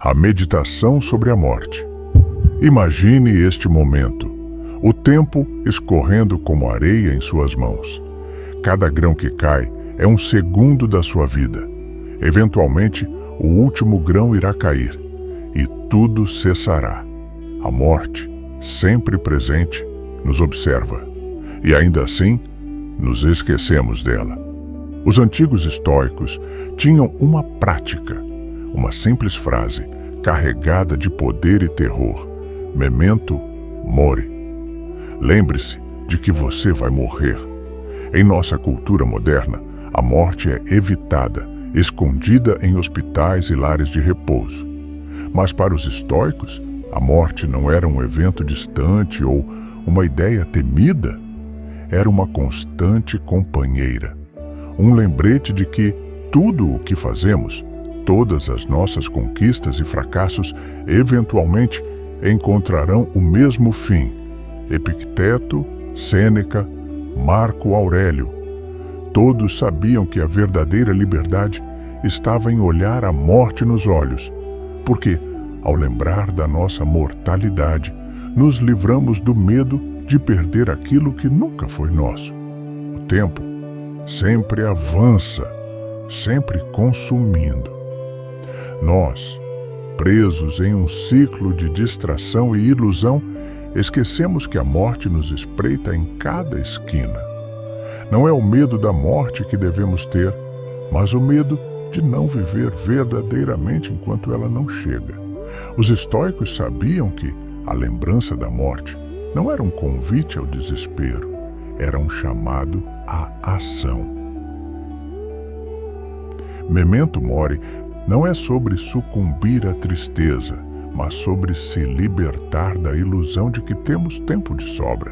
A meditação sobre a morte. Imagine este momento, o tempo escorrendo como areia em suas mãos. Cada grão que cai é um segundo da sua vida. Eventualmente, o último grão irá cair e tudo cessará. A morte, sempre presente, nos observa e ainda assim nos esquecemos dela. Os antigos estoicos tinham uma prática, uma simples frase carregada de poder e terror: memento mori. Lembre-se de que você vai morrer. Em nossa cultura moderna, a morte é evitada, escondida em hospitais e lares de repouso. Mas para os estoicos, a morte não era um evento distante ou uma ideia temida. Era uma constante companheira. Um lembrete de que tudo o que fazemos, todas as nossas conquistas e fracassos, eventualmente encontrarão o mesmo fim. Epicteto, Sêneca, Marco Aurélio. Todos sabiam que a verdadeira liberdade estava em olhar a morte nos olhos, porque, ao lembrar da nossa mortalidade, nos livramos do medo de perder aquilo que nunca foi nosso. O tempo sempre avança, sempre consumindo. Nós, presos em um ciclo de distração e ilusão, esquecemos que a morte nos espreita em cada esquina. Não é o medo da morte que devemos ter, mas o medo de não viver verdadeiramente enquanto ela não chega. Os estoicos sabiam que a lembrança da morte não era um convite ao desespero, era um chamado à ação. Memento mori não é sobre sucumbir à tristeza, mas sobre se libertar da ilusão de que temos tempo de sobra.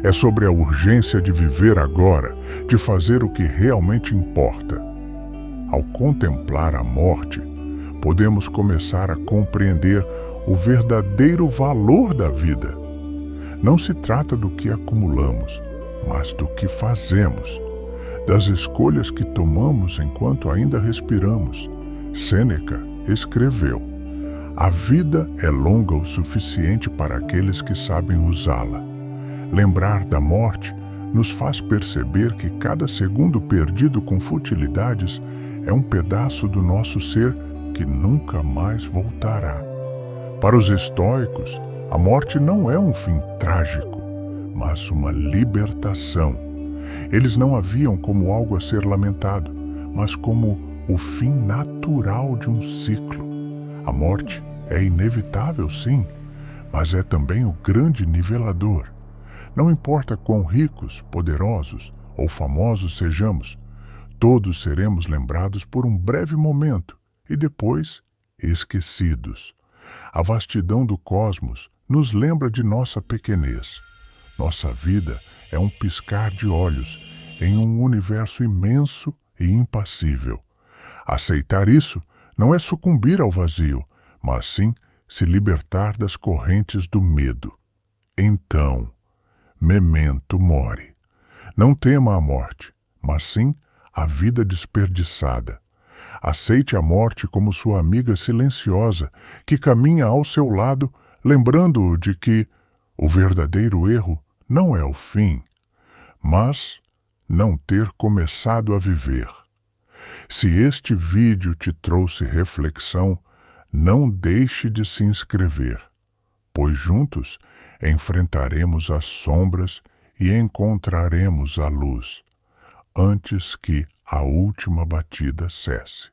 É sobre a urgência de viver agora, de fazer o que realmente importa. Ao contemplar a morte, podemos começar a compreender o verdadeiro valor da vida. Não se trata do que acumulamos, mas do que fazemos, das escolhas que tomamos enquanto ainda respiramos. Sêneca escreveu: "A vida é longa o suficiente para aqueles que sabem usá-la." Lembrar da morte nos faz perceber que cada segundo perdido com futilidades é um pedaço do nosso ser que nunca mais voltará. Para os estoicos, a morte não é um fim trágico, mas uma libertação. Eles não a viam como algo a ser lamentado, mas como o fim natural de um ciclo. A morte é inevitável, sim, mas é também o grande nivelador. Não importa quão ricos, poderosos ou famosos sejamos, todos seremos lembrados por um breve momento e depois esquecidos. A vastidão do cosmos nos lembra de nossa pequenez. Nossa vida é um piscar de olhos em um universo imenso e impassível. Aceitar isso não é sucumbir ao vazio, mas sim se libertar das correntes do medo. Então, memento mori. Não tema a morte, mas sim a vida desperdiçada. Aceite a morte como sua amiga silenciosa, que caminha ao seu lado, lembrando-o de que o verdadeiro erro não é o fim, mas não ter começado a viver. Se este vídeo te trouxe reflexão, não deixe de se inscrever, pois juntos enfrentaremos as sombras e encontraremos a luz, antes que a última batida cesse.